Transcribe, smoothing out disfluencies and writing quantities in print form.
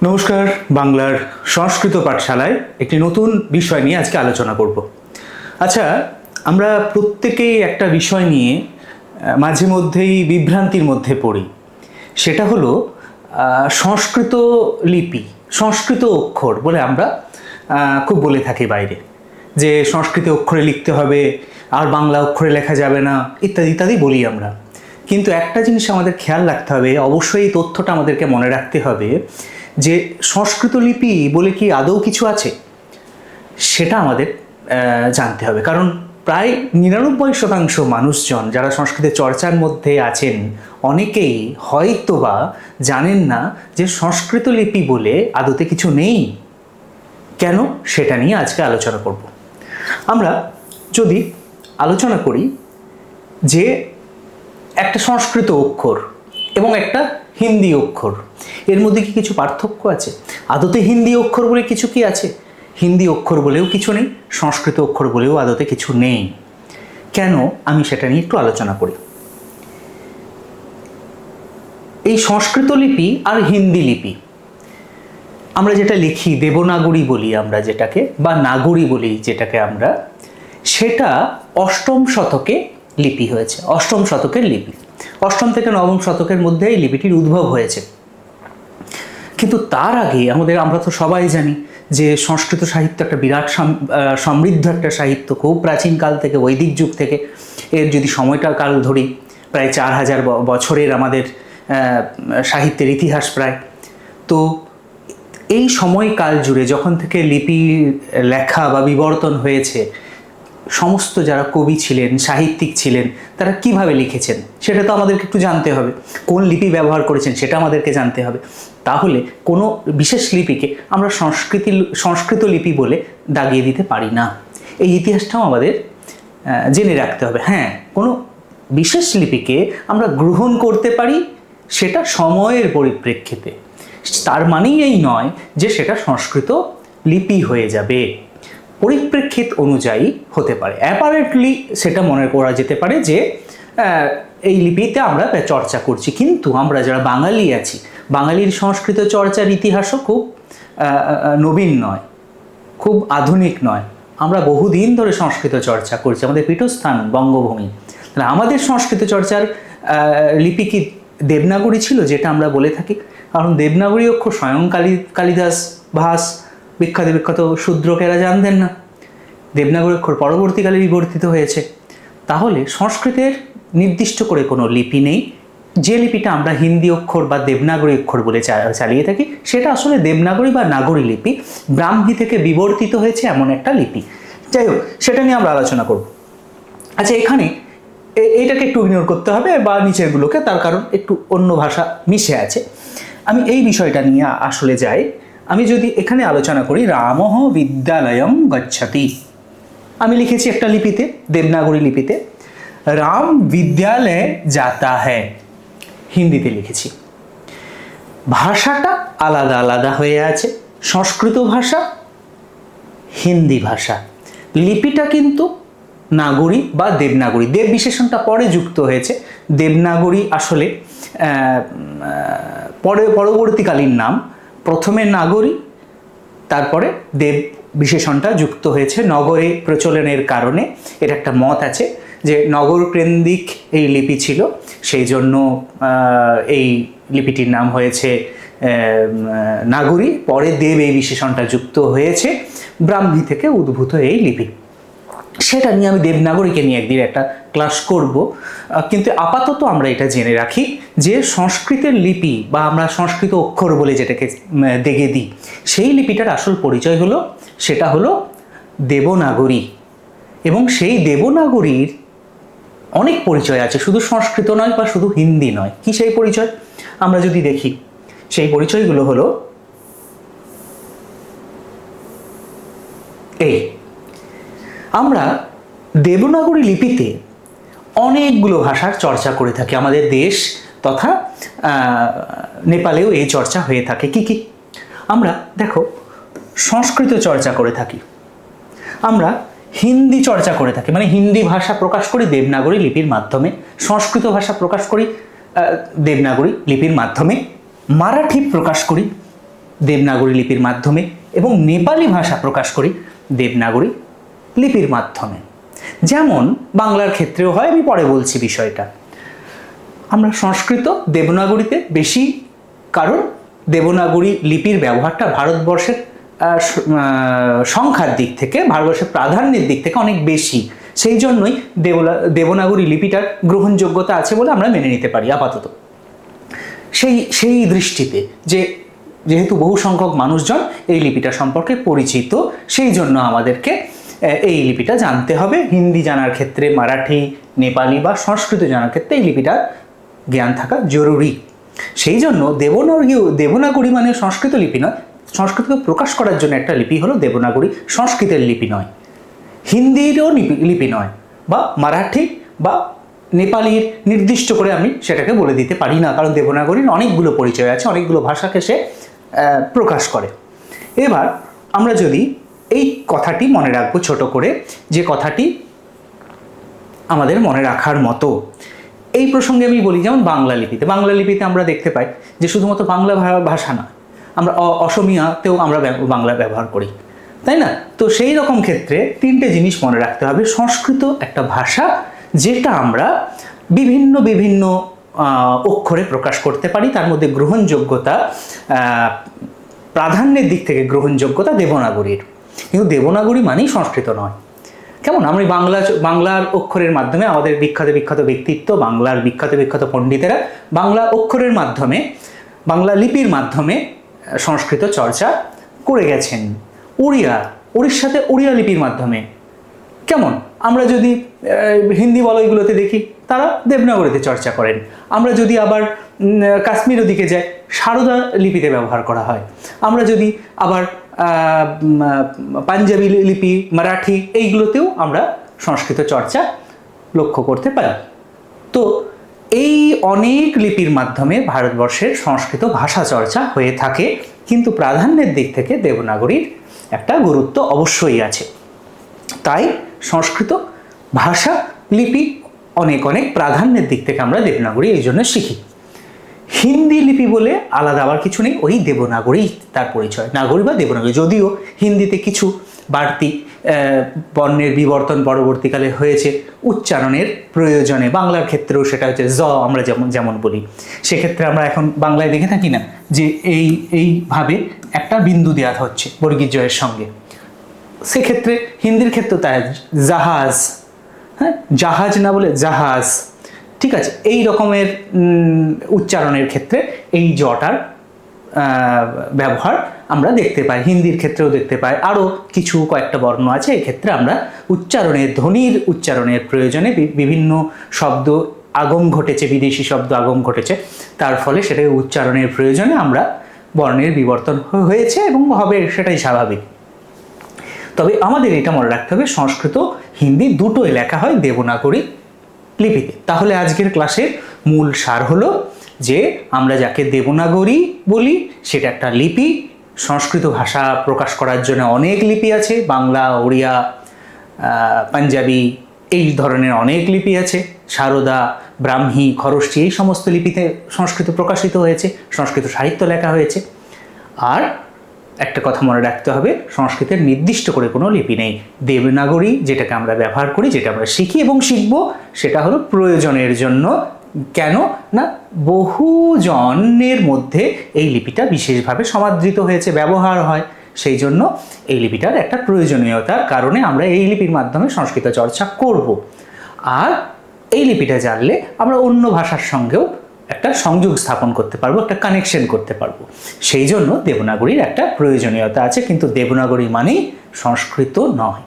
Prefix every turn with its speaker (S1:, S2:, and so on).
S1: নমস্কার, বাংলার সংস্কৃত পাঠশালায় একটি নতুন বিষয় নিয়ে আজকে আলোচনা করব। আচ্ছা, আমরা প্রত্যেকেই একটা বিষয় নিয়ে মাঝে মধ্যেই বিভ্রান্তির মধ্যে পড়ি। সেটা হলো সংস্কৃত লিপি, সংস্কৃত অক্ষর বলে আমরা খুব বলে থাকি বাইরে, যে সংস্কৃত অক্ষরে লিখতে হবে আর বাংলা অক্ষরে লেখা যাবে না, ইত্যাদি ইত্যাদি বলি আমরা। কিন্তু একটা জিনিস আমাদের খেয়াল রাখতে হবে, অবশ্যই এই তথ্যটা আমাদেরকে মনে রাখতে হবে যে সংস্কৃত লিপি বলে কি আদৌ কিছু আছে, সেটা আমাদের জানতে হবে। কারণ প্রায় 99% মানুষজন যারা সংস্কৃতের চর্চার মধ্যে আছেন, অনেকেই হয়তোবা জানেন না যে সংস্কৃত লিপি বলে আদতে কিছু নেই। কেন, সেটা নিয়ে আজকে আলোচনা করব। আমরা যদি আলোচনা করি যে একটা সংস্কৃত অক্ষর এবং একটা হিন্দি অক্ষর, এর মধ্যে কি কিছু পার্থক্য আছে? আদতে হিন্দি অক্ষর বলে কিছু কি আছে? হিন্দি অক্ষর বলেও কিছু নেই, সংস্কৃত অক্ষর বলেও আদতে কিছু নেই। কেন, আমি সেটা নিয়ে একটু আলোচনা করি। এই সংস্কৃত লিপি আর হিন্দি লিপি, আমরা যেটা লিখি দেবনাগরী বলি আমরা যেটাকে, বা নাগরী বলি যেটাকে আমরা, সেটা অষ্টম শতকে লিপি হয়েছে। অষ্টম শতকের লিপি, অষ্টম থেকে নবম শতকের মধ্যে এই লিপিটির উদ্ভব হয়েছে। কিন্তু তার আগে আমরা তো সবাই জানি যে সংস্কৃত সাহিত্য একটা বিরাট সমৃদ্ধ একটা সাহিত্য, খুব প্রাচীনকাল থেকে, বৈদিক যুগ থেকে। এর যদি সময়টা কাল ধরি, প্রায় 4000 বছরের আমাদের সাহিত্যের ইতিহাস প্রায়। তো এই সময়কাল জুড়ে যখন থেকে লিপি লেখা বা বিবর্তন হয়েছে, সমস্ত যারা কবি ছিলেন, সাহিত্যিক ছিলেন, তারা কিভাবে লিখেছেন সেটা তো আমাদেরকে একটু জানতে হবে। কোন লিপি ব্যবহার করেছেন সেটা আমাদেরকে জানতে হবে। তাহলে কোনো বিশেষ লিপিকে আমরা সংস্কৃত লিপি বলে দাগিয়ে দিতে পারি না। এই ইতিহাসটাও আমাদের জেনে রাখতে হবে। হ্যাঁ, কোনো বিশেষ লিপিকে আমরা গ্রহণ করতে পারি, সেটা সময়ের পরিপ্রেক্ষিতে। তার মানেই এই নয় যে সেটা সংস্কৃত লিপি হয়ে যাবে। পরিপ্রেক্ষিত অনুযায়ী হতে পারে। অ্যাপারেন্টলি সেটা মনে করা যেতে পারে যে এই লিপিতে আমরা চর্চা করছি। কিন্তু আমরা যারা বাঙালি আছি, বাঙালির সংস্কৃত চর্চার ইতিহাসও খুব নবীন নয়, খুব আধুনিক নয়। আমরা বহুদিন ধরে সংস্কৃত চর্চা করছি, আমাদের পীঠস্থান বঙ্গভূমি। তাহলে আমাদের সংস্কৃত চর্চার লিপি কি দেবনাগরী ছিল, যেটা আমরা বলে থাকি? কারণ দেবনাগরী অক্ষর স্বয়ং কালিদাস, ভাস, বিখ্যাত শূদ্রকেরা জানতেন না। দেবনাগরী অক্ষর পরবর্তীকালে বিবর্তিত হয়েছে। তাহলে সংস্কৃতের নির্দিষ্ট করে কোনো লিপি নেই। যে লিপিটা আমরা হিন্দি অক্ষর বা দেবনাগরী অক্ষর বলে চালিয়ে থাকি, সেটা আসলে দেবনাগরী বা নাগরী লিপি, ব্রাহ্মী থেকে বিবর্তিত হয়েছে এমন একটা লিপি। যাই হোক, সেটা নিয়ে আমরা আলোচনা করব। আচ্ছা, এখানে এইটাকে একটু ইগনোর করতে হবে, বা নিচেরগুলোকে, তার কারণ একটু অন্য ভাষা মিশে আছে। আমি এই বিষয়টা নিয়ে আসলে যাই। আমি যদি এখানে আলোচনা করি, রামঃ বিদ্যালয়ম গচ্ছতি, আমি লিখেছি একটা লিপিতে, দেবনাগরী লিপিতে, রাম বিদ্যালয়ে যাতা হ্যায়, হিন্দিতে লিখেছি। ভাষাটা আলাদা আলাদা হয়ে আছে, সংস্কৃত ভাষা, হিন্দি ভাষা। লিপিটা কিন্তু নাগরী বা দেবনাগরী, দেব বিশেষণটা পরে যুক্ত হয়েছে। দেবনাগরী আসলে পরবর্তীকালীন নাম। প্রথমে নাগরী, তারপরে দেব বিশেষণটা যুক্ত হয়েছে নগরে প্রচলনের কারণে। এর একটা মত আছে যে নগর কেন্দ্রিক এই লিপি ছিল, সেই জন্য এই লিপিটির নাম হয়েছে নাগরী। পরে দেব এই বিশেষণটা যুক্ত হয়েছে, ব্রাহ্মী থেকে উদ্ভূত এই লিপি। সেটা নিয়ে আমি দেবনাগরীকে নিয়ে একদিন একটা ক্লাস করব। কিন্তু আপাতত আমরা এটা জেনে রাখি যে সংস্কৃতের লিপি, বা আমরা সংস্কৃত অক্ষর বলে যেটাকে দেগে দিই, সেই লিপিটার আসল পরিচয় হলো, সেটা হলো দেবনাগরী। এবং সেই দেবনাগরীর অনেক পরিচয় আছে, শুধু সংস্কৃত নয় বা শুধু হিন্দি নয়। কি সেই পরিচয়? আমরা যদি দেখি, সেই পরিচয়গুলো হলো এই। আমরা দেবনাগরী লিপিতে অনেকগুলো ভাষার চর্চা করে থাকি। আমাদের দেশ তথা নেপালেও এই চর্চা হয়ে থাকে। কি কি? আমরা দেখো, সংস্কৃত চর্চা করে থাকি, আমরা হিন্দি চর্চা করে থাকি, মানে হিন্দি ভাষা প্রকাশ করি দেবনাগরী লিপির মাধ্যমে, সংস্কৃত ভাষা প্রকাশ করি দেবনাগরী লিপির মাধ্যমে, মারাঠি প্রকাশ করি দেবনাগরী লিপির মাধ্যমে এবং নেপালি ভাষা প্রকাশ করি দেবনাগরী লিপির মাধ্যমে। যেমন বাংলার ক্ষেত্রেও হয়, আমি পরে বলছি বিষয়টা। আমরা সংস্কৃত দেবনাগরীতে বেশি, কারণ দেবনাগরী লিপির ব্যবহারটা ভারতবর্ষের সংখ্যার দিক থেকে, ভারতবর্ষের প্রাধান্যের দিক থেকে অনেক বেশি। সেই জন্যই দেবনাগরী লিপিটার গ্রহণযোগ্যতা আছে বলে আমরা মেনে নিতে পারি আপাতত। সেই দৃষ্টিতে যেহেতু বহু সংখ্যক মানুষজন এই লিপিটা সম্পর্কে পরিচিত, সেই জন্য আমাদেরকে এই লিপিটা জানতে হবে। হিন্দি জানার ক্ষেত্রে, মারাঠি, নেপালি বা সংস্কৃত জানার ক্ষেত্রে এই লিপিটার জ্ঞান থাকা জরুরি। সেই জন্য দেবনাগরী মানে সংস্কৃত লিপি নয়, সংস্কৃতকে প্রকাশ করার জন্য একটা লিপি হলো দেবনাগরী, সংস্কৃতের লিপি নয়, হিন্দিরও লিপি নয়, বা মারাঠি বা নেপালির নির্দিষ্ট করে আমি সেটাকে বলে দিতে পারি না, কারণ দেবনাগরীর অনেকগুলো পরিচয় আছে, অনেকগুলো ভাষাকে সে প্রকাশ করে। এবার আমরা যদি এই কথাটি মনে রাখবো ছোট করে, যে কথাটি আমাদের মনে রাখার মতো। এই প্রসঙ্গে আমি বলি, যেমন বাংলা লিপিতে আমরা দেখতে পাই যে শুধুমাত্র বাংলা ভাষা না, আমরা অসমিয়াতেও আমরা বাংলা ব্যবহার করি, তাই না? তো সেই রকম ক্ষেত্রে তিনটে জিনিস মনে রাখতে হবে। সংস্কৃত একটা ভাষা যেটা আমরা বিভিন্ন অক্ষরে প্রকাশ করতে পারি, তার মধ্যে গ্রহণযোগ্যতা, প্রাধান্যের দিক থেকে গ্রহণযোগ্যতা দেবনাগরীর। কিন্তু দেবনাগরী মানেই সংস্কৃত নয়। কেমন? আমরা বাংলার অক্ষরের মাধ্যমে, আমাদের বিখ্যাত ব্যক্তিত্ব, বাংলার বিখ্যাত পণ্ডিতেরা বাংলা অক্ষরের মাধ্যমে, বাংলা লিপির মাধ্যমে সংস্কৃত চর্চা করে গেছেন। উড়িষ্যাতে ওড়িয়া লিপির মাধ্যমে। কেমন? আমরা যদি হিন্দি বলয়গুলোতে দেখি, তারা দেবনাগরীতে চর্চা করেন। আমরা যদি আবার কাশ্মীরের দিকে যাই, সারদা লিপিতে ব্যবহার করা হয়। আমরা যদি আবার পাঞ্জাবি লিপি, মারাঠি, এইগুলোতেও আমরা সংস্কৃত চর্চা লক্ষ্য করতে পারি। তো এই অনেক লিপির মাধ্যমে ভারতবর্ষের সংস্কৃত ভাষা চর্চা হয়ে থাকে, কিন্তু প্রাধান্যের দিক থেকে দেবনাগরীর একটা গুরুত্ব অবশ্যই আছে। তাই সংস্কৃত ভাষা লিপি অনেক প্রাধান্যের দিক থেকে আমরা দেবনাগরী এই জন্য শিখি। হিন্দি লিপি বলে আলাদা আবার কিছু নেই, ওই দেবনাগরী তার পরিচয়, নাগরী বা দেবনাগরী। যদিও হিন্দিতে কিছু বাড়তি বর্ণের বিবর্তন পরবর্তীকালে হয়েছে উচ্চারণের প্রয়োজনে, বাংলার ক্ষেত্রেও সেটা হচ্ছে জ, আমরা যেমন বলি, সেক্ষেত্রে আমরা এখন বাংলায় দেখে থাকি না যে এইভাবে একটা বিন্দু দেওয়া হচ্ছে বর্গীয় জয়ের সঙ্গে। সেক্ষেত্রে হিন্দির ক্ষেত্রে তাই জাহাজ, হ্যাঁ, জাহাজ না বলে জাহাজ, ঠিক আছে। এই রকমের উচ্চারণের ক্ষেত্রে এই জটার ব্যবহার আমরা দেখতে পাই, হিন্দির ক্ষেত্রেও দেখতে পাই। আরও কয়েকটা বর্ণ আছে, এক্ষেত্রে আমরা ধ্বনির উচ্চারণের প্রয়োজনে বিভিন্ন শব্দ আগম ঘটেছে, বিদেশি শব্দ আগম ঘটেছে, তার ফলে সেটাকে উচ্চারণের প্রয়োজনে আমরা বর্ণের বিবর্তন হয়েছে এবং হবে, সেটাই স্বাভাবিক। তবে আমাদের এটা মনে রাখতে হবে, সংস্কৃত হিন্দি দুটোই লেখা হয় দেবনাগরী লিপিতে। তাহলে আজকের ক্লাসের মূল সার হলো যে আমরা যাকে দেবনাগরী বলি সেটা একটা লিপি। সংস্কৃত ভাষা প্রকাশ করার জন্য অনেক লিপি আছে, বাংলা, ওড়িয়া, পাঞ্জাবি, এই ধরনের অনেক লিপি আছে। সারদা, ব্রাহ্মী, খরশ্রী, এই সমস্ত লিপিতে সংস্কৃত প্রকাশিত হয়েছে, সংস্কৃত সাহিত্য লেখা হয়েছে। আর একটা কথা মনে রাখতে হবে, সংস্কৃতের নির্দিষ্ট করে কোনো লিপি নেই। দেবনাগরী যেটাকে আমরা ব্যবহার করি, যেটা আমরা শিখি এবং শিখব, সেটা হলো প্রয়োজনের জন্য। কেন না, বহুজনের মধ্যে এই লিপিটা বিশেষভাবে সমাদৃত হয়েছে, ব্যবহার হয়, সেই জন্য এই লিপিটার একটা প্রয়োজনীয়তার কারণে আমরা এই লিপির মাধ্যমে সংস্কৃত চর্চা করব। আর এই লিপিটা জানলে আমরা অন্য ভাষার সঙ্গেও একটা সংযোগ স্থাপন করতে পারবো, একটা কানেকশন করতে পারবো। সেই জন্য দেবনাগরীর একটা প্রয়োজনীয়তা আছে, কিন্তু দেবনাগরী মানেই সংস্কৃত নয়।